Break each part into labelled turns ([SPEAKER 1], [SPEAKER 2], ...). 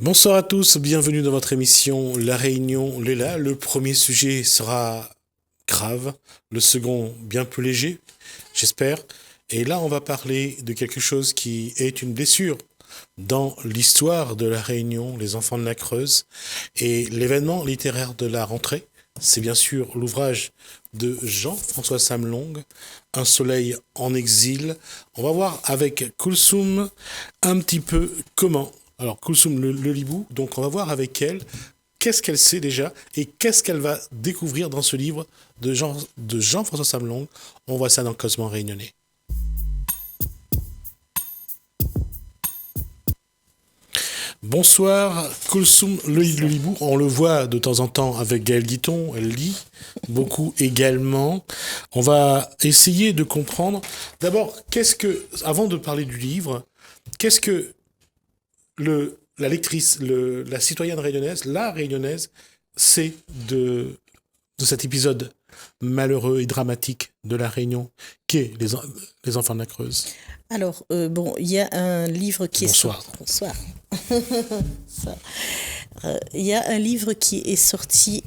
[SPEAKER 1] Bonsoir à tous, bienvenue dans votre émission La Réunion Léla. Le premier sujet sera grave, le second bien plus léger, j'espère. Et là, on va parler de quelque chose qui est une blessure dans l'histoire de La Réunion, les enfants de la Creuse. Et l'événement littéraire de la rentrée, c'est bien sûr l'ouvrage de Jean-François Samlong, Un soleil en exil. On va voir avec Koulsoum un petit peu comment. Alors, Koulsoum le Libou, donc on va voir avec elle qu'est-ce qu'elle sait déjà et qu'est-ce qu'elle va découvrir dans ce livre de Jean-François Samlong. On voit ça dans Cosmo Réunionnais. Bonsoir, Koulsoum le Libou. On le voit de temps en temps avec Gaëlle Guiton, elle lit beaucoup également. On va essayer de comprendre. D'abord, avant de parler du livre, qu'est-ce que la lectrice, la citoyenne réunionnaise, la réunionnaise, c'est de cet épisode malheureux et dramatique de la Réunion qu'est les enfants de la Creuse.
[SPEAKER 2] Alors, il y a un livre qui
[SPEAKER 1] Bonsoir.
[SPEAKER 2] est sorti. Bonsoir. Il y a un livre qui est sorti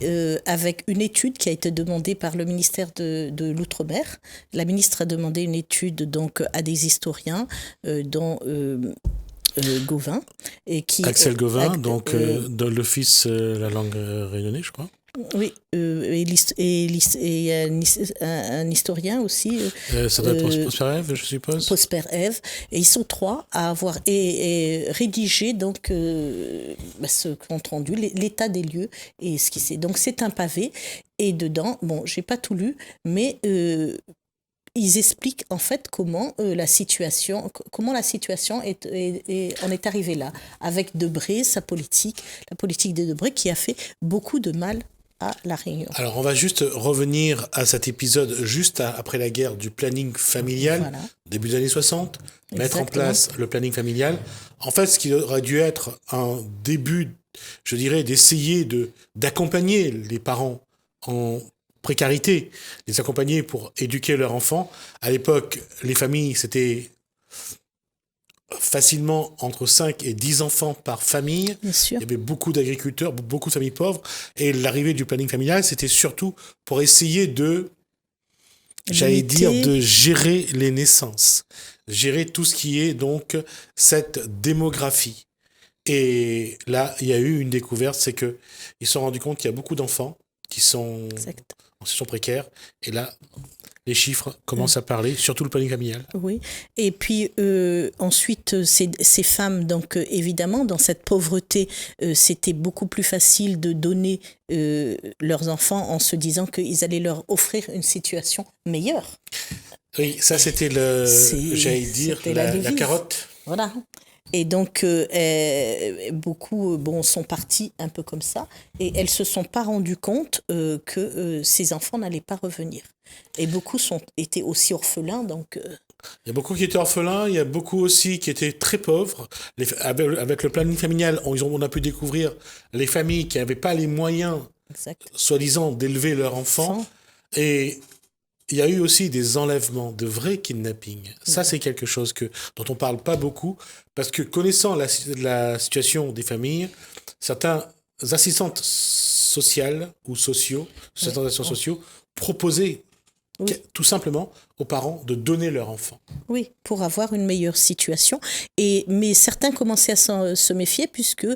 [SPEAKER 2] avec une étude qui a été demandée par le ministère de l'Outre-mer. La ministre a demandé une étude donc à des historiens, dont Gauvin.
[SPEAKER 1] Axel Gauvin, de l'Office la langue réunionnaise, je crois.
[SPEAKER 2] Oui, et un historien aussi.
[SPEAKER 1] Ça doit être Prosper Ève, je suppose.
[SPEAKER 2] Prosper Ève. Et ils sont trois à avoir rédigé donc, ce compte rendu, l'état des lieux et ce qui c'est. Donc c'est un pavé. Et dedans, j'ai pas tout lu, mais ils expliquent en fait comment la situation en est arrivée là, avec Debré, la politique de Debré qui a fait beaucoup de mal à La Réunion.
[SPEAKER 1] Alors, on va juste revenir à cet épisode juste après la guerre du planning familial, voilà. Début des années 60, exactement. Mettre en place le planning familial. En fait, ce qui aurait dû être un début, je dirais, d'essayer d'accompagner les parents en précarité, les accompagner pour éduquer leurs enfants. À l'époque, les familles, c'était facilement entre 5 et 10 enfants par famille.
[SPEAKER 2] Bien sûr.
[SPEAKER 1] Il y avait beaucoup d'agriculteurs, beaucoup de familles pauvres. Et l'arrivée du planning familial, c'était surtout pour essayer de gérer les naissances. Gérer tout ce qui est donc cette démographie. Et là, il y a eu une découverte, c'est qu'ils se sont rendus compte qu'il y a beaucoup d'enfants qui sont en situation précaire. Et là, les chiffres commencent à parler, surtout le planning familial.
[SPEAKER 2] Oui, et puis ensuite, ces femmes, donc évidemment, dans cette pauvreté, c'était beaucoup plus facile de donner leurs enfants en se disant qu'ils allaient leur offrir une situation meilleure.
[SPEAKER 1] Oui, ça c'était la carotte.
[SPEAKER 2] Voilà. Et donc, beaucoup sont partis un peu comme ça, et elles ne se sont pas rendues compte que ces enfants n'allaient pas revenir. Et beaucoup étaient aussi orphelins. Donc,
[SPEAKER 1] il y a beaucoup qui étaient orphelins, il y a beaucoup aussi qui étaient très pauvres. Avec le planning familial, on a pu découvrir les familles qui n'avaient pas les moyens, soi-disant, d'élever leurs enfants. Et il y a eu aussi des enlèvements, de vrais kidnappings. Ça, c'est quelque chose dont on ne parle pas beaucoup, parce que connaissant la situation des familles, certains assistantes sociales ou sociaux, proposaient tout simplement aux parents de donner leur enfant.
[SPEAKER 2] Oui, pour avoir une meilleure situation. Mais certains commençaient à se méfier, puisque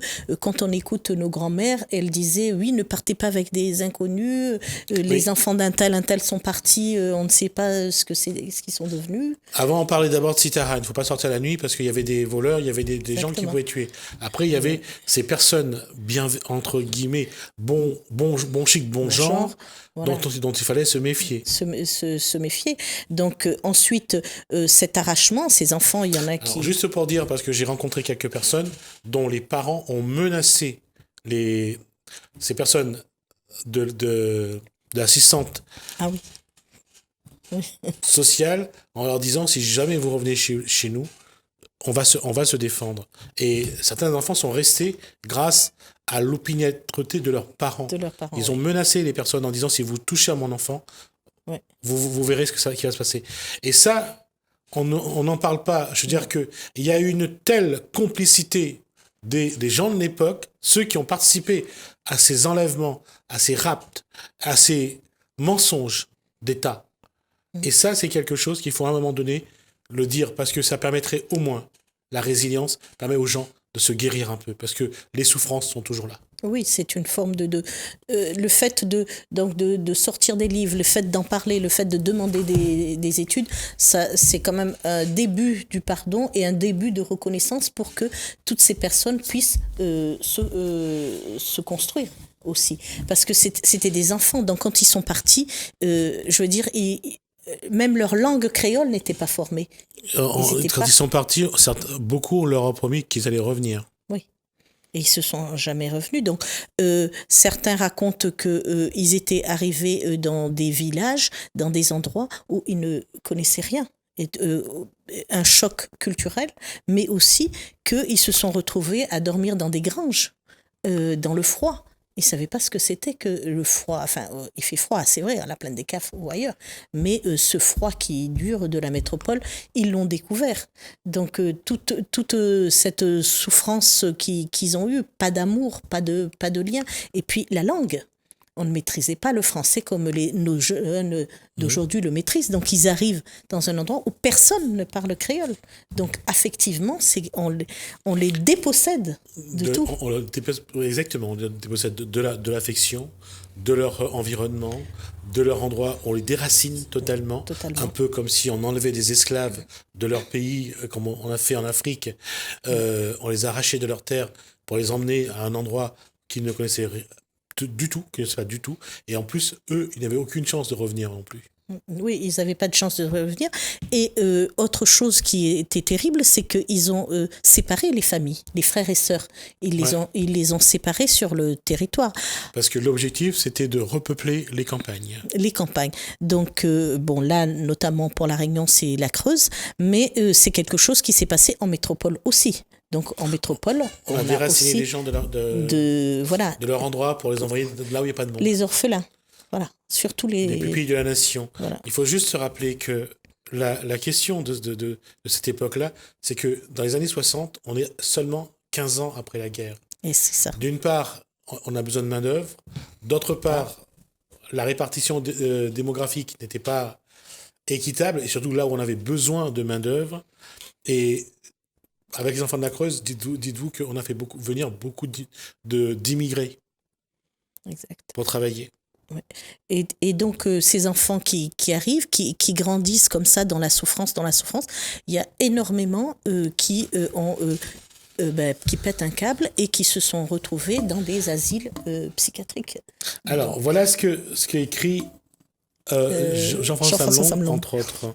[SPEAKER 2] quand on écoute nos grands-mères, elles disaient, oui, ne partez pas avec des inconnus, les enfants d'un tel sont partis, on ne sait pas ce qu'ils sont devenus.
[SPEAKER 1] Avant, on parlait d'abord de Citara, il ne faut pas sortir la nuit, parce qu'il y avait des voleurs, il y avait des gens qui pouvaient tuer. Après, il y avait ces personnes, bien, entre guillemets, bon chic, bon genre, voilà. dont il fallait se méfier.
[SPEAKER 2] Se méfier. Donc ensuite, cet arrachement, ces enfants, il y en a qui...
[SPEAKER 1] Alors, juste pour dire, parce que j'ai rencontré quelques personnes dont les parents ont menacé ces personnes d'assistantes sociales en leur disant, si jamais vous revenez chez nous, on va se défendre. Et certains enfants sont restés grâce à l'opiniâtreté de leurs parents. Ils ont menacé les personnes en disant, si vous touchez à mon enfant, vous verrez qui va se passer. Et ça, on n'en parle pas. Je veux dire qu'il y a une telle complicité des gens de l'époque, ceux qui ont participé à ces enlèvements, à ces rapts, à ces mensonges d'État. Et ça, c'est quelque chose qu'il faut à un moment donné le dire, parce que ça permettrait au moins, la résilience permet aux gens de se guérir un peu, parce que les souffrances sont toujours là.
[SPEAKER 2] Oui, c'est une forme le fait de sortir des livres, le fait d'en parler, le fait de demander des études, ça, c'est quand même un début du pardon et un début de reconnaissance pour que toutes ces personnes puissent se construire aussi. Parce que c'était des enfants, donc quand ils sont partis, je veux dire, même leur langue créole n'était pas formée.
[SPEAKER 1] Quand ils sont partis, beaucoup leur ont promis qu'ils allaient revenir.
[SPEAKER 2] Oui. Et ils se sont jamais revenus. Donc, certains racontent qu'ils étaient arrivés dans des villages, dans des endroits où ils ne connaissaient rien. Un choc culturel, mais aussi qu'ils se sont retrouvés à dormir dans des granges, dans le froid. Ils ne savaient pas ce que c'était que le froid. Enfin, il fait froid, c'est vrai, à la plaine des Cafres ou ailleurs. Mais ce froid qui dure de la métropole, ils l'ont découvert. Donc, toute cette souffrance qu'ils ont eue, pas d'amour, pas de lien. Et puis, la langue. On ne maîtrisait pas le français comme nos jeunes d'aujourd'hui le maîtrisent. Donc, ils arrivent dans un endroit où personne ne parle créole. Donc, affectivement, on les dépossède de tout.
[SPEAKER 1] Exactement, on les dépossède de l'affection, de leur environnement, de leur endroit. On les déracine totalement. Un peu comme si on enlevait des esclaves de leur pays, comme on a fait en Afrique. On les arrachait de leur terre pour les emmener à un endroit qu'ils ne connaissaient du tout, qu'ils ne savaient pas du tout. Et en plus, eux, ils n'avaient aucune chance de revenir non plus.
[SPEAKER 2] Oui, ils n'avaient pas de chance de revenir. Et autre chose qui était terrible, c'est qu'ils ont séparé les familles, les frères et sœurs. Ils les ont séparés sur le territoire.
[SPEAKER 1] Parce que l'objectif, c'était de repeupler les campagnes.
[SPEAKER 2] Les campagnes. Donc, bon, là, notamment pour La Réunion, c'est la Creuse, mais c'est quelque chose qui s'est passé en métropole aussi. Donc, en métropole,
[SPEAKER 1] on a déraciné les gens de leur endroit pour les envoyer de là où il n'y a pas de monde.
[SPEAKER 2] Les orphelins. Voilà, surtout les
[SPEAKER 1] pupilles de la nation.
[SPEAKER 2] Voilà.
[SPEAKER 1] Il faut juste se rappeler que la question de cette époque-là, c'est que dans les années 60, on est seulement 15 ans après la guerre.
[SPEAKER 2] Et c'est ça.
[SPEAKER 1] D'une part, on a besoin de main-d'œuvre. D'autre part, la répartition démographique n'était pas équitable, et surtout là où on avait besoin de main-d'œuvre. Et avec les enfants de la Creuse, dites-vous qu'on a fait venir beaucoup d'immigrés pour travailler.
[SPEAKER 2] Ouais. Et donc, ces enfants qui arrivent, qui grandissent comme ça dans la souffrance, il y a énormément qui pètent un câble et qui se sont retrouvés dans des asiles psychiatriques.
[SPEAKER 1] Alors, voilà ce qu'a écrit Jean-François Sablon, entre autres.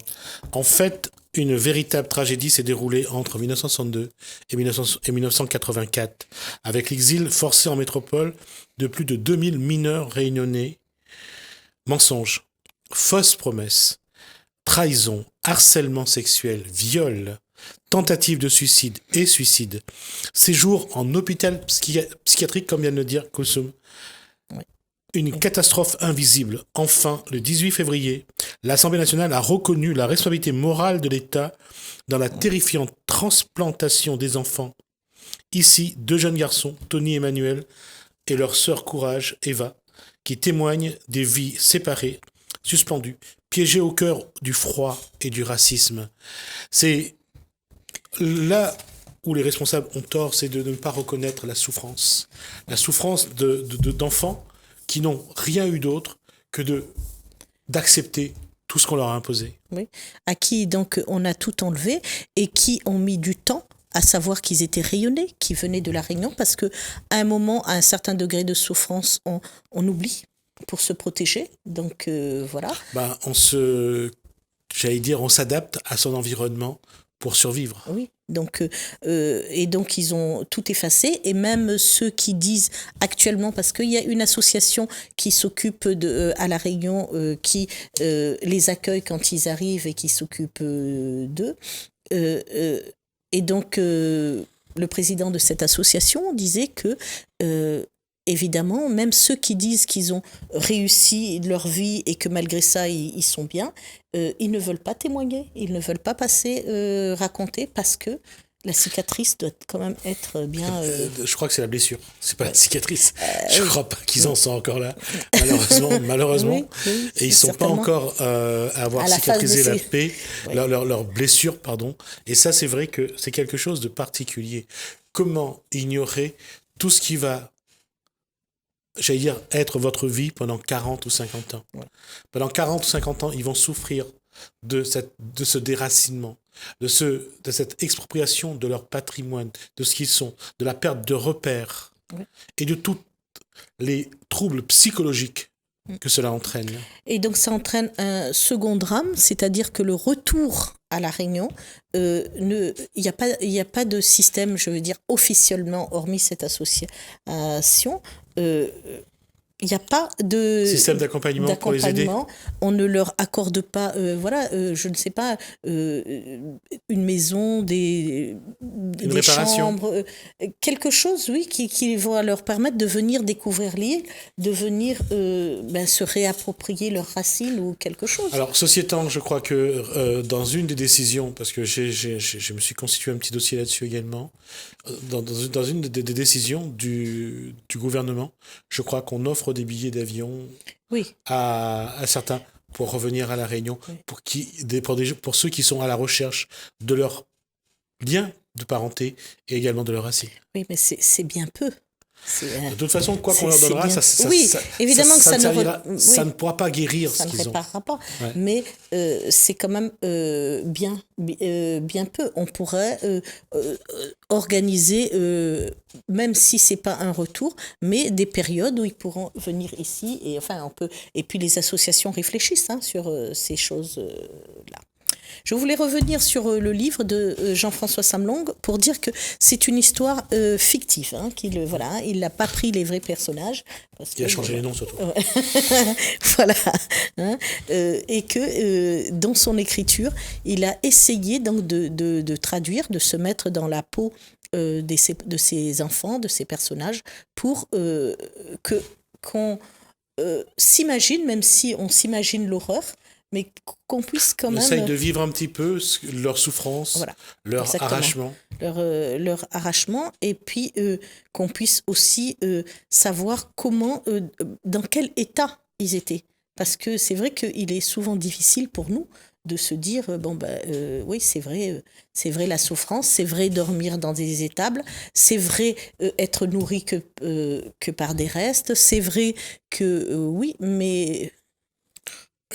[SPEAKER 1] En fait, une véritable tragédie s'est déroulée entre 1962 et 1984, avec l'exil forcé en métropole de plus de 2000 mineurs réunionnais. Mensonges, fausses promesses, trahison, harcèlement sexuel, viol, tentative de suicide et suicide, séjour en hôpital psychiatrique, comme vient de le dire Koulsoum. Une catastrophe invisible. Enfin, le 18 février, l'Assemblée nationale a reconnu la responsabilité morale de l'État dans la terrifiante transplantation des enfants. Ici, 2 jeunes garçons, Tony et Emmanuel, et leur sœur Courage, Eva, qui témoignent des vies séparées, suspendues, piégées au cœur du froid et du racisme. C'est là où les responsables ont tort, c'est de ne pas reconnaître la souffrance d'enfants qui n'ont rien eu d'autre que d'accepter tout ce qu'on leur a imposé.
[SPEAKER 2] Oui, à qui donc on a tout enlevé et qui ont mis du temps à savoir qu'ils étaient rayonnés, qu'ils venaient de La Réunion, parce qu'à un moment, à un certain degré de souffrance, on oublie pour se protéger. Donc voilà.
[SPEAKER 1] On s'adapte à son environnement pour survivre.
[SPEAKER 2] Oui, donc, et donc ils ont tout effacé, et même ceux qui disent actuellement, parce qu'il y a une association qui s'occupe à La Réunion, qui les accueille quand ils arrivent et qui s'occupe d'eux. Et donc, le président de cette association disait que, évidemment, même ceux qui disent qu'ils ont réussi leur vie et que malgré ça, ils sont bien, ils ne veulent pas témoigner, ils ne veulent pas passer, raconter, parce que La cicatrice doit quand même être bien...
[SPEAKER 1] Je crois que c'est la blessure, c'est pas la cicatrice. Je
[SPEAKER 2] oui.
[SPEAKER 1] crois pas qu'ils en sont encore là, malheureusement.
[SPEAKER 2] Oui, oui,
[SPEAKER 1] Et ils sont pas
[SPEAKER 2] certainement.
[SPEAKER 1] encore à avoir
[SPEAKER 2] À la phase de
[SPEAKER 1] cicatrisé la
[SPEAKER 2] ces-
[SPEAKER 1] paix,
[SPEAKER 2] Oui.
[SPEAKER 1] leur blessure, pardon. Et ça, c'est vrai que c'est quelque chose de particulier. Comment ignorer tout ce qui va, j'allais dire, être votre vie pendant 40 ou 50 ans.
[SPEAKER 2] Ouais.
[SPEAKER 1] Pendant 40 ou 50 ans, ils vont souffrir de ce déracinement, de cette expropriation de leur patrimoine, de ce qu'ils sont, de la perte de repères
[SPEAKER 2] Ouais.
[SPEAKER 1] et de tous les troubles psychologiques que cela entraîne.
[SPEAKER 2] Et donc ça entraîne un second drame, c'est-à-dire que le retour à La Réunion, il n'y a pas de système, je veux dire, officiellement, hormis cette association, il n'y a pas de
[SPEAKER 1] Système d'accompagnement pour les aider.
[SPEAKER 2] On ne leur accorde pas, je ne sais pas, une maison, des
[SPEAKER 1] réparation.
[SPEAKER 2] chambres, quelque chose, oui, qui va leur permettre de venir découvrir l'île, de venir se réapproprier leurs racines ou quelque chose.
[SPEAKER 1] Alors, ceci étant, je crois que dans une des décisions, parce que je me suis constitué un petit dossier là-dessus également, dans une des décisions du gouvernement, je crois qu'on offre des billets d'avion
[SPEAKER 2] Oui.
[SPEAKER 1] à certains pour revenir à La Réunion,
[SPEAKER 2] Oui.
[SPEAKER 1] pour ceux qui sont à la recherche de leur lien de parenté et également de leur racine.
[SPEAKER 2] Oui, mais c'est bien peu.
[SPEAKER 1] De toute façon, quoi qu'on leur donnera,
[SPEAKER 2] évidemment que ça
[SPEAKER 1] ne pourra pas guérir
[SPEAKER 2] ça
[SPEAKER 1] ce
[SPEAKER 2] ne
[SPEAKER 1] qu'ils ont.
[SPEAKER 2] réparera pas.
[SPEAKER 1] Ouais.
[SPEAKER 2] Mais c'est quand même bien peu. On pourrait organiser, même si c'est pas un retour, mais des périodes où ils pourront venir ici. Et enfin, on peut. Et puis les associations réfléchissent sur ces choses-là. Je voulais revenir sur le livre de Jean-François Samlong pour dire que c'est une histoire fictive. Il n'a pas pris les vrais personnages.
[SPEAKER 1] Il a changé les noms surtout.
[SPEAKER 2] Voilà. Et que dans son écriture, il a essayé donc de traduire, de se mettre dans la peau de ces enfants, de ces personnages, pour qu'on s'imagine, même si on s'imagine l'horreur, mais qu'on puisse quand même...
[SPEAKER 1] Essaye de vivre un petit peu leur souffrance,
[SPEAKER 2] voilà,
[SPEAKER 1] leur
[SPEAKER 2] exactement.
[SPEAKER 1] arrachement.
[SPEAKER 2] Leur arrachement, et puis qu'on puisse aussi savoir comment, dans quel état ils étaient. Parce que c'est vrai qu'il est souvent difficile pour nous de se dire, oui, c'est vrai la souffrance, c'est vrai dormir dans des étables, c'est vrai être nourri que par des restes, c'est vrai que, oui, mais...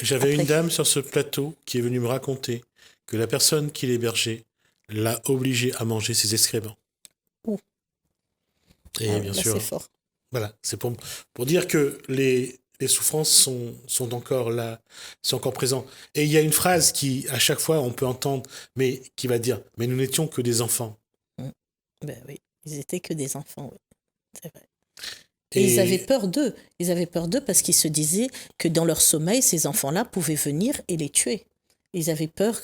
[SPEAKER 1] J'avais une dame sur ce plateau qui est venue me raconter que la personne qui l'hébergeait l'a obligée à manger ses excréments.
[SPEAKER 2] Ouh.
[SPEAKER 1] Et bien sûr,
[SPEAKER 2] c'est fort.
[SPEAKER 1] Voilà, c'est pour dire que les souffrances sont encore là, sont encore présentes. Et il y a une phrase qui, à chaque fois, on peut entendre, mais qui va dire « Mais nous n'étions que des enfants. »
[SPEAKER 2] Ben oui, ils étaient que des enfants, oui. C'est vrai. Et ils avaient peur d'eux. Ils avaient peur d'eux parce qu'ils se disaient que dans leur sommeil, ces enfants-là pouvaient venir et les tuer. Ils avaient peur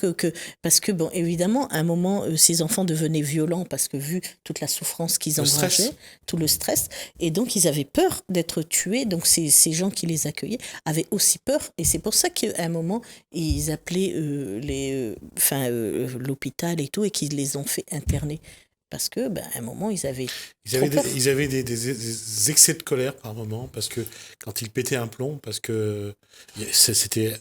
[SPEAKER 2] parce que, bon, évidemment, à un moment, ces enfants devenaient violents parce que vu toute la souffrance qu'ils engrageaient, tout le stress, et donc ils avaient peur d'être tués. Donc ces gens qui les accueillaient avaient aussi peur. Et c'est pour ça qu'à un moment, ils appelaient l'hôpital et tout, et qu'ils les ont fait interner. Parce que, à un moment, ils avaient
[SPEAKER 1] des excès de colère par moment, parce que quand ils pétaient un plomb, parce que c'était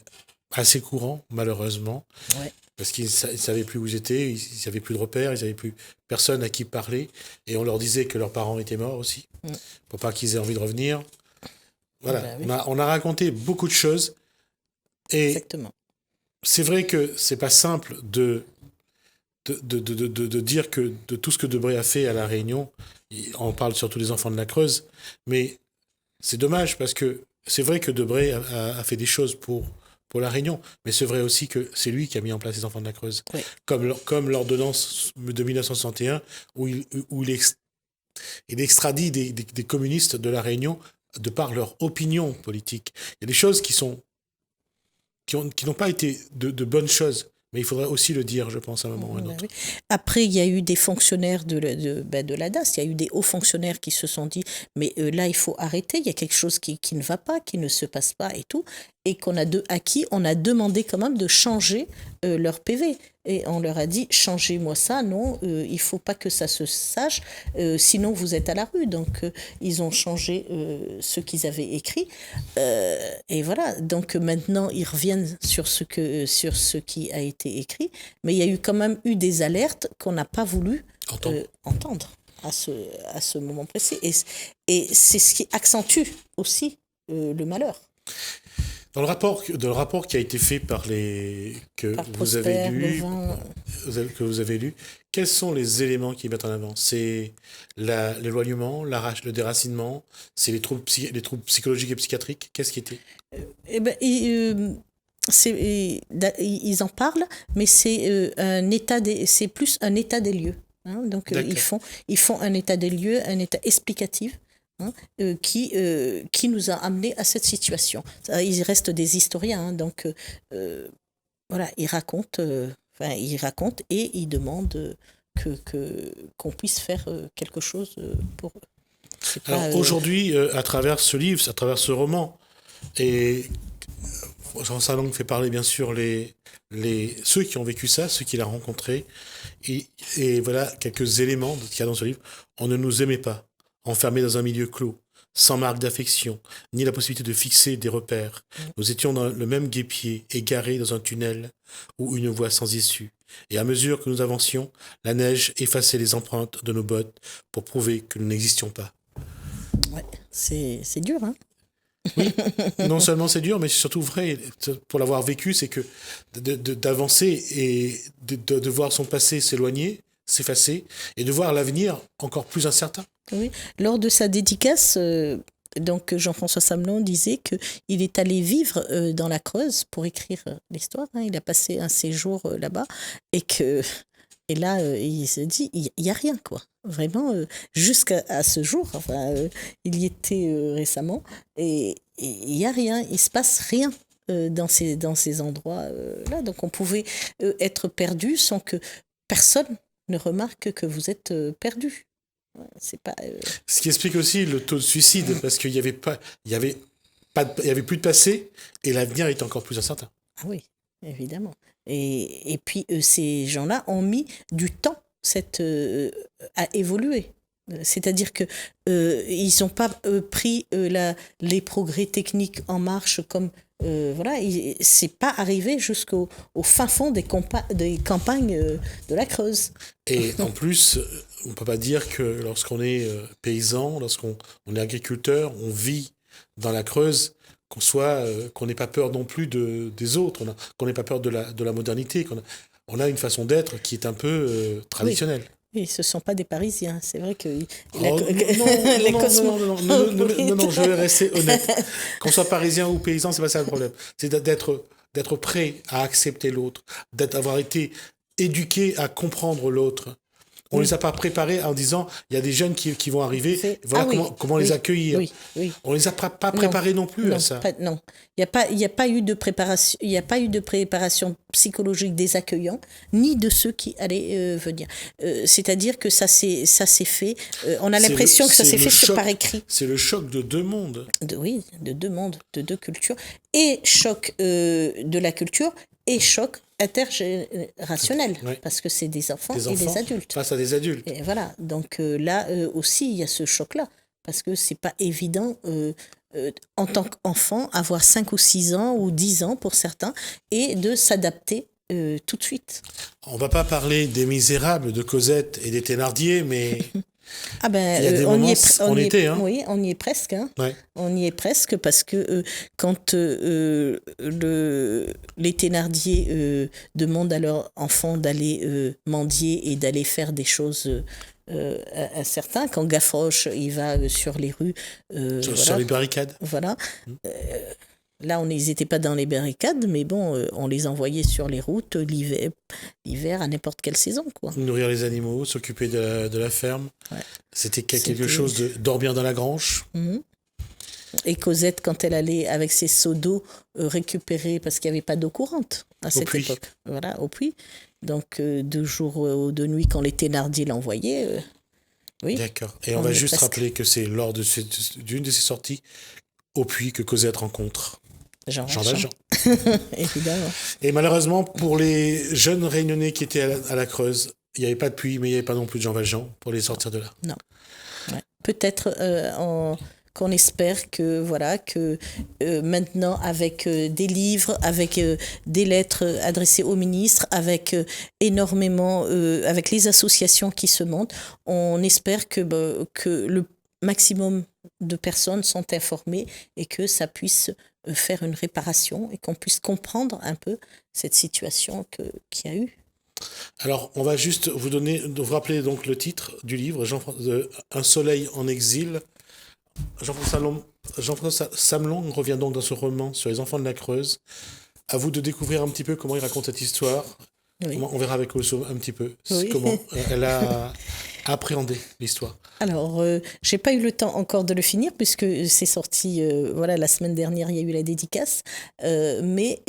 [SPEAKER 1] assez courant, malheureusement,
[SPEAKER 2] ouais.
[SPEAKER 1] Parce qu'ils ne savaient plus où ils étaient, ils n'avaient plus de repères, ils n'avaient plus personne à qui parler, et on leur disait que leurs parents étaient morts aussi, pour pas qu'ils aient envie de revenir. Voilà, oui. on a raconté beaucoup de choses, et
[SPEAKER 2] exactement.
[SPEAKER 1] C'est vrai que c'est pas simple de dire que de tout ce que Debré a fait à La Réunion, on parle surtout des enfants de la Creuse, mais c'est dommage parce que c'est vrai que Debré a fait des choses pour La Réunion, mais c'est vrai aussi que c'est lui qui a mis en place les enfants de la Creuse.
[SPEAKER 2] Oui.
[SPEAKER 1] Comme l'ordonnance de 1961 où il extradit des communistes de La Réunion de par leur opinion politique. Il y a des choses qui n'ont pas été de bonnes choses. Mais il faudrait aussi le dire, je pense, à un moment ou à un autre.
[SPEAKER 2] Oui. Après, il y a eu des fonctionnaires de l'ADAS, il y a eu des hauts fonctionnaires qui se sont dit « mais là, il faut arrêter, il y a quelque chose qui ne va pas, qui ne se passe pas et tout ». et à qui on a demandé quand même de changer leur PV. Et on leur a dit, changez-moi ça, non, il ne faut pas que ça se sache, sinon vous êtes à la rue. Donc, ils ont changé ce qu'ils avaient écrit. Et voilà, donc maintenant, ils reviennent sur ce qui a été écrit. Mais il y a eu quand même eu des alertes qu'on n'a pas voulu entendre à ce moment précis. Et c'est ce qui accentue aussi le malheur.
[SPEAKER 1] Dans le rapport qui a été fait par vous avez lu, quels sont les éléments qui mettent en avant? C'est l'éloignement, le déracinement, c'est les troubles psychologiques et psychiatriques. Qu'est-ce qui était?
[SPEAKER 2] Ils en parlent, mais c'est c'est plus un état des lieux. Hein, donc ils font un état des lieux, un état explicatif. Hein, qui nous a amenés à cette situation. Il reste des historiens, hein, donc voilà, ils racontent et ils demandent qu'on puisse faire quelque chose pour eux.
[SPEAKER 1] Alors aujourd'hui, à travers ce livre, à travers ce roman, et Jean Salong fait parler bien sûr ceux qui ont vécu ça, ceux qu'il a rencontrés, et voilà quelques éléments qu'il y a dans ce livre. On ne nous aimait pas. Enfermés dans un milieu clos, sans marque d'affection, ni la possibilité de fixer des repères. Nous étions dans le même guêpier, égarés dans un tunnel ou une voie sans issue. Et à mesure que nous avancions, la neige effaçait les empreintes de nos bottes pour prouver que nous n'existions pas.
[SPEAKER 2] Ouais, c'est dur, hein?
[SPEAKER 1] Oui, non seulement c'est dur, mais c'est surtout vrai. Pour l'avoir vécu, c'est que d'avancer et de voir son passé s'éloigner, s'effacer, et de voir l'avenir encore plus incertain.
[SPEAKER 2] Oui. Lors de sa dédicace, donc Jean-François Samelon disait qu'il est allé vivre dans la Creuse pour écrire l'histoire. Hein. Il a passé un séjour là-bas et là, il se dit, il n'y a rien, quoi. Vraiment, jusqu'à ce jour, enfin, il y était récemment, et il n'y a rien, il ne se passe rien dans ces endroits-là. Donc on pouvait être perdu sans que personne ne remarque que vous êtes perdu. C'est pas,
[SPEAKER 1] Ce qui explique aussi le taux de suicide, parce qu'il y avait plus de passé et l'avenir est encore plus incertain.
[SPEAKER 2] Ah oui, évidemment. Et puis ces gens-là ont mis du temps à évoluer. C'est-à-dire que ils n'ont pas pris les progrès techniques en marche comme voilà, c'est pas arrivé jusqu'au fin fond des campagnes de la Creuse.
[SPEAKER 1] Et en plus, on peut pas dire que lorsqu'on est paysan, lorsqu'on est agriculteur, on vit dans la Creuse, qu'on n'ait pas peur non plus des autres, qu'on n'ait pas peur de la modernité, on a une façon d'être qui est un peu traditionnelle.
[SPEAKER 2] Oui, ce ne sont pas des Parisiens, c'est vrai que...
[SPEAKER 1] Non, je vais rester honnête. Qu'on soit parisien ou paysan, c'est pas ça le problème. C'est d'être prêt à accepter l'autre, d'avoir été éduqué à comprendre l'autre. On ne les a pas préparés en disant, il y a des jeunes qui vont arriver, voilà comment les accueillir. Oui. On ne les a pas préparés non plus à ça.
[SPEAKER 2] Non, il n'y a pas eu de préparation, il n'y a pas eu de préparation psychologique des accueillants, ni de ceux qui allaient venir. C'est-à-dire que ça s'est fait, on a l'impression que ça s'est fait par écrit.
[SPEAKER 1] C'est le choc de deux mondes.
[SPEAKER 2] De deux mondes, de deux cultures. Et choc de la culture, et choc intergénérationnel, parce que c'est des enfants et des adultes.
[SPEAKER 1] Face à des adultes.
[SPEAKER 2] Et voilà, donc là aussi, il y a ce choc-là, parce que c'est pas évident en tant qu'enfant, avoir 5 ou 6 ans ou 10 ans pour certains, et de s'adapter tout de suite.
[SPEAKER 1] On va pas parler des Misérables, de Cosette et des Thénardier, mais...
[SPEAKER 2] Ah ben,
[SPEAKER 1] il y a des moments,
[SPEAKER 2] oui, on y est presque. Hein.
[SPEAKER 1] Ouais.
[SPEAKER 2] On y est presque parce que quand les Thénardier demandent à leur enfant d'aller mendier et d'aller faire des choses à certains, quand Gavroche il va sur les rues,
[SPEAKER 1] sur les barricades.
[SPEAKER 2] Voilà. Là, on n'hésitait pas dans les barricades, mais bon, on les envoyait sur les routes l'hiver à n'importe quelle saison, quoi.
[SPEAKER 1] Nourrir les animaux, s'occuper de la ferme. Ouais. C'était quelque chose de dormir dans la grange.
[SPEAKER 2] Mm-hmm. Et Cosette, quand elle allait avec ses seaux d'eau récupérer, parce qu'il n'y avait pas d'eau courante à cette époque. Voilà, au puits. Donc, de jour ou de nuit, quand les Thénardier l'envoyaient. Oui.
[SPEAKER 1] D'accord. Et on va juste rappeler que c'est lors d'une de ces sorties au puits que Cosette rencontre
[SPEAKER 2] Jean
[SPEAKER 1] Jean
[SPEAKER 2] Valjean.
[SPEAKER 1] Valjean.
[SPEAKER 2] Évidemment.
[SPEAKER 1] Et malheureusement, pour les jeunes Réunionnais qui étaient à la Creuse, il n'y avait pas de puits, mais il n'y avait pas non plus de Jean Valjean pour les sortir de là.
[SPEAKER 2] Non. Ouais. Peut-être qu'on espère que maintenant avec des livres, avec des lettres adressées au ministre, avec énormément, avec les associations qui se montent, on espère que le maximum de personnes sont informées et que ça puisse faire une réparation et qu'on puisse comprendre un peu cette situation qu'il y a eu.
[SPEAKER 1] Alors, on va juste vous rappeler donc le titre du livre, Un soleil en exil. Jean-François Samelon revient donc dans ce roman sur les enfants de la Creuse. À vous de découvrir un petit peu comment il raconte cette histoire. Oui. On verra avec Osso un petit peu comment elle a appréhendé l'histoire. Alors,
[SPEAKER 2] j'ai pas eu le temps encore de le finir puisque c'est sorti, la semaine dernière, il y a eu la dédicace. J'aime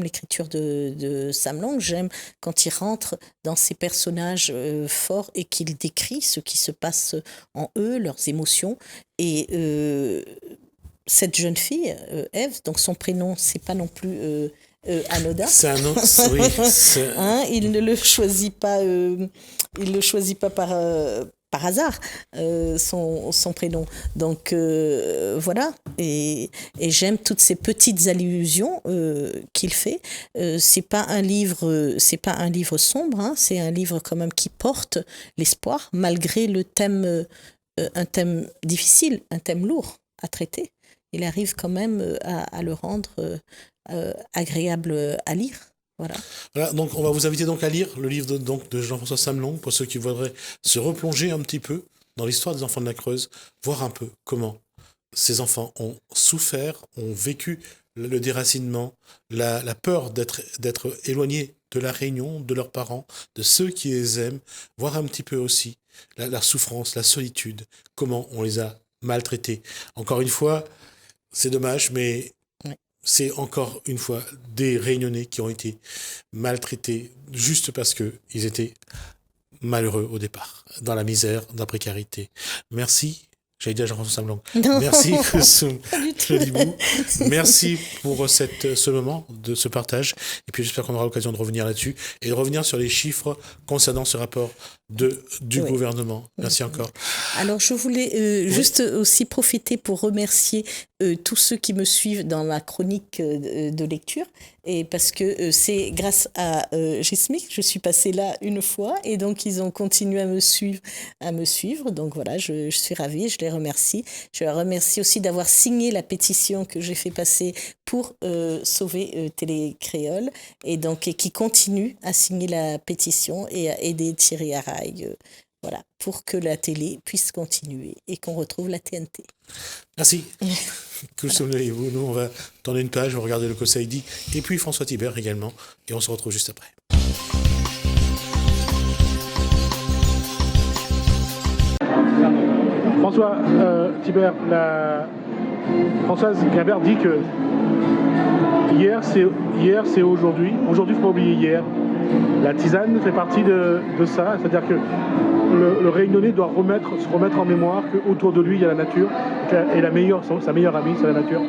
[SPEAKER 2] l'écriture de Sam Long, j'aime quand il rentre dans ces personnages forts et qu'il décrit ce qui se passe en eux, leurs émotions. Et cette jeune fille, Ève, donc son prénom, c'est pas non plus anodin.
[SPEAKER 1] C'est un nom, oui.
[SPEAKER 2] Il ne le choisit pas, par hasard, son prénom. Donc voilà, et j'aime toutes ces petites allusions qu'il fait. C'est pas un livre sombre, hein, c'est un livre quand même qui porte l'espoir malgré le thème, un thème difficile, un thème lourd à traiter. Il arrive quand même à le rendre agréable à lire.
[SPEAKER 1] Voilà, donc on va vous inviter donc à lire le livre de Jean-François Samelon pour ceux qui voudraient se replonger un petit peu dans l'histoire des enfants de la Creuse, voir un peu comment ces enfants ont souffert, ont vécu le déracinement, la peur d'être éloignés de la Réunion, de leurs parents, de ceux qui les aiment, voir un petit peu aussi la souffrance, la solitude, comment on les a maltraités. Encore une fois, c'est dommage, mais c'est encore une fois des Réunionnais qui ont été maltraités juste parce qu'ils étaient malheureux au départ, dans la misère, dans la précarité. Merci. J'allais dire Jean-François Samelon. Merci, Koussoum Chlodibou. Merci pour ce moment, de ce partage. Et puis j'espère qu'on aura l'occasion de revenir là-dessus et de revenir sur les chiffres concernant ce rapport du gouvernement. Merci encore.
[SPEAKER 2] Alors je voulais juste aussi profiter pour remercier tous ceux qui me suivent dans ma chronique de lecture. Et parce que c'est grâce à Gismic, je suis passée là une fois et donc ils ont continué à me suivre. Donc voilà, je suis ravie, je les remercie. Je les remercie aussi d'avoir signé la pétition que j'ai fait passer pour sauver Télé Créole et qui continue à signer la pétition et à aider Thierry Haraï. Pour que la télé puisse continuer et qu'on retrouve la TNT.
[SPEAKER 1] Merci. Nous, on va tourner une page, on va regarder le Conseil dit, et puis François Thibert également, et on se retrouve juste après.
[SPEAKER 3] François Thibert, Françoise Gabert dit que hier c'est aujourd'hui. Aujourd'hui, il ne faut pas oublier hier. La tisane fait partie de ça, c'est-à-dire que le Réunionnais doit se remettre en mémoire qu'autour de lui, il y a la nature, et sa meilleure amie, c'est la nature.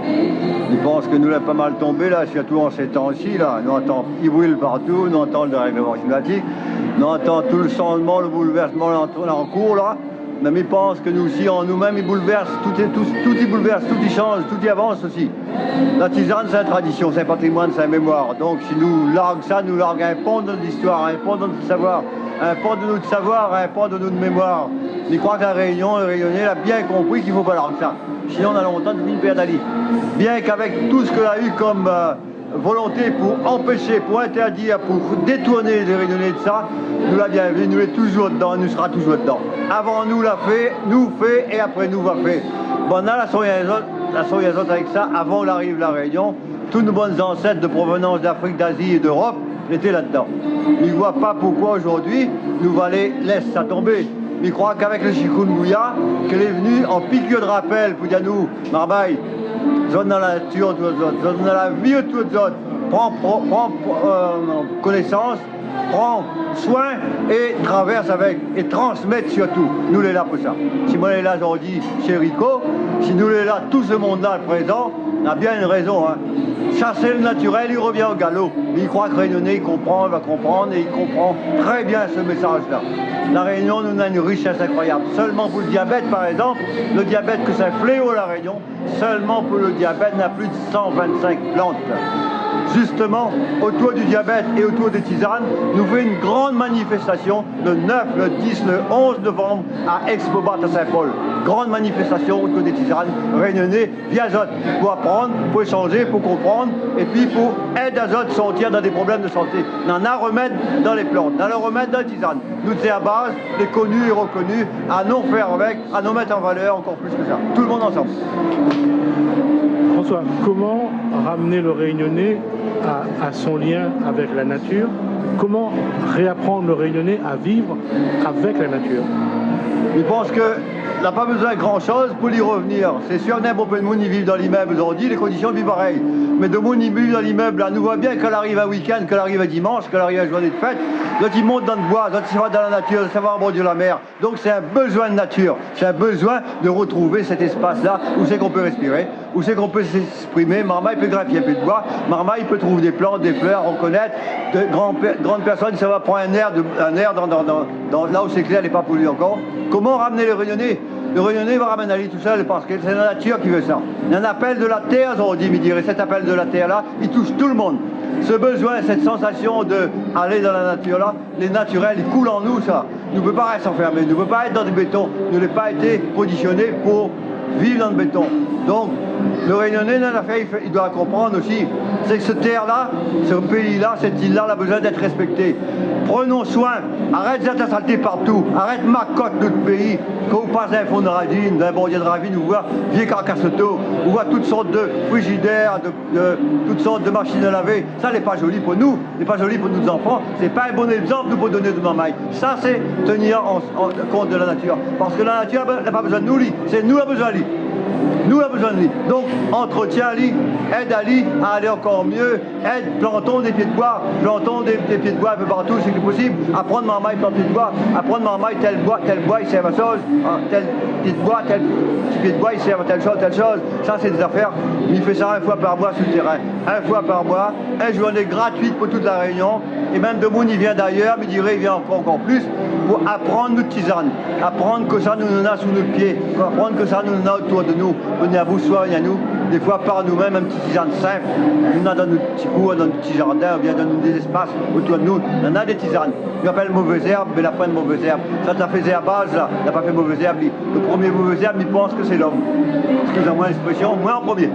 [SPEAKER 4] Je pense que nous l'a pas mal tombé, là, surtout en ces temps-ci, là. Nous entendons il brûle partout, nous entendons le dérèglement climatique, nous entendons tout le changement, le bouleversement en cours, là. Mais il pense que nous aussi, en nous-mêmes, il bouleverse, tout y bouleverse, tout y change, tout y avance aussi. La tisane, c'est une tradition, c'est un patrimoine, c'est une mémoire. Donc si nous larguons ça, nous larguons un pont de notre histoire, un pont de notre savoir, un pont de notre savoir, un pont de notre mémoire. Je crois que la Réunion, le Réunionnais, a bien compris qu'il ne faut pas larguer ça. Sinon, on a longtemps de venir perdre la vie. Bien qu'avec tout ce qu'on a eu comme volonté pour empêcher, pour interdire, pour détourner les Réunionnais de ça, nous l'a bien vu, nous est toujours dedans, nous sera toujours dedans. Avant nous l'a fait, nous fait et après nous va fait. Bon, on a la souriazote avec ça, avant l'arrivée de la Réunion, tous nos bonnes ancêtres de provenance d'Afrique, d'Asie et d'Europe étaient là-dedans. Ils ne voient pas pourquoi aujourd'hui nous allons laisser ça tomber. Ils croient qu'avec le chikungunya, qu'elle est venue en piqûre de rappel pour dire nous, Marbaille, zone dans la nature, zone dans la vie, tout autre, prends connaissance prend soin et traverse avec, et transmet surtout. Nous les là pour ça. Si moi les là aujourd'hui chez Rico, si nous les là, tout ce monde-là présent, on a bien une raison. Hein. Chasser le naturel, il revient au galop. Mais il croit que Réunionnais, il comprend, il va comprendre et il comprend très bien ce message-là. La Réunion nous a une richesse incroyable. Seulement pour le diabète, par exemple, le diabète que c'est un fléau la Réunion, seulement pour le diabète, on a plus de 125 plantes. Justement, autour du diabète et autour des tisanes, nous faisons une grande manifestation le 9, le 10, le 11 novembre à Expobat à Saint-Paul. Grande manifestation autour des tisanes réunionnais via Azote pour apprendre, pour échanger, pour comprendre et puis pour aider Azote à sortir dans des problèmes de santé. On en a remède dans les plantes, on a le remède dans les tisanes. Nous, c'est à base, les connus et reconnus, à nous faire avec, à nous mettre en valeur encore plus que ça. Tout le monde ensemble.
[SPEAKER 3] François, comment ramener le Réunionnais à son lien avec la nature? Comment réapprendre le Réunionnais à vivre avec la nature?
[SPEAKER 4] Je pense que n'a pas besoin de grand-chose pour y revenir. C'est sûr, n'importe peu de monde y vit dans l'immeuble aujourd'hui, les conditions vivent pareilles. Mais de monde y vit dans l'immeuble, là, nous voit bien qu'elle arrive un week-end, qu'elle arrive un dimanche, qu'elle arrive à une journée de fête, d'autres ils montent dans le bois, d'autres ils vont dans la nature, ça va en bord de la mer. Donc c'est un besoin de nature, c'est un besoin de retrouver cet espace-là où c'est qu'on peut respirer, où c'est qu'on peut s'exprimer. Marmaille peut greffer un peu de bois, Marmaille peut trouver des plantes, des fleurs, reconnaître. De grandes personnes, ça va prendre un air là où c'est clair, elle n'est pas polluée encore. Comment ramener les Réunionnais? Le Réunionnais va ramener Ali tout seul parce que c'est la nature qui veut ça. Il y a un appel de la terre, on dit, mais dirait, cet appel de la terre-là, il touche tout le monde. Ce besoin, cette sensation d'aller dans la nature-là, les naturels, ils coulent en nous, ça. Nous ne pouvons pas rester enfermés, nous ne pouvons pas être dans du béton. Nous n'avons pas été conditionnés pour vivre dans le béton. Donc, le Réunionnais, il doit comprendre aussi, c'est que cette terre-là, ce pays-là, cette île-là, elle a besoin d'être respectée. Prenons soin, arrête d'être saleté partout, arrête ma cote notre pays. Quand vous passez un fond de ravine, d'un bordier de ravine, vous voyez vieux carcasseto, vous voyez toutes sortes de frigidaires, toutes sortes de machines à laver. Ça n'est pas joli pour nous, n'est pas joli pour nos enfants, c'est pas un bon exemple pour donner de mamaille. Ça, c'est tenir en compte de la nature. Parce que la nature n'a pas besoin de nous, c'est nous qui avons besoin de lui. Nous avons besoin de lui. Donc, entretiens lui, aide à lui à aller encore mieux, plantons des pieds de bois, plantons des pieds de bois un peu partout, c'est que possible. Apprendre marmaille, planter de bois, apprendre marmaille, tel bois, il sert à chose, tel pied de bois, tel pied de bois, il sert à telle chose. Ça, c'est des affaires. Il fait ça 1 fois par mois sur le terrain. 1 fois par mois, une journée gratuite pour toute la Réunion. Et même de monde, il vient d'ailleurs, mais il vient encore plus pour apprendre notre tisane, apprendre que ça nous en a sous nos pieds, apprendre que ça nous en a autour de nous. Venez à vous soigner à nous, des fois par nous-mêmes, un petit tisane simple. Nous en avons dans notre petit cours, dans notre petit jardin, ou bien dans des espaces autour de nous. On en a des tisanes. On appelle mauvaise herbe, mais la fin de mauvaise herbe. Ça fait herbage, là, il n'a pas fait mauvaise herbe. Le premier mauvaise herbe, il pense que c'est l'homme. Excusez-moi l'expression, moi en premier.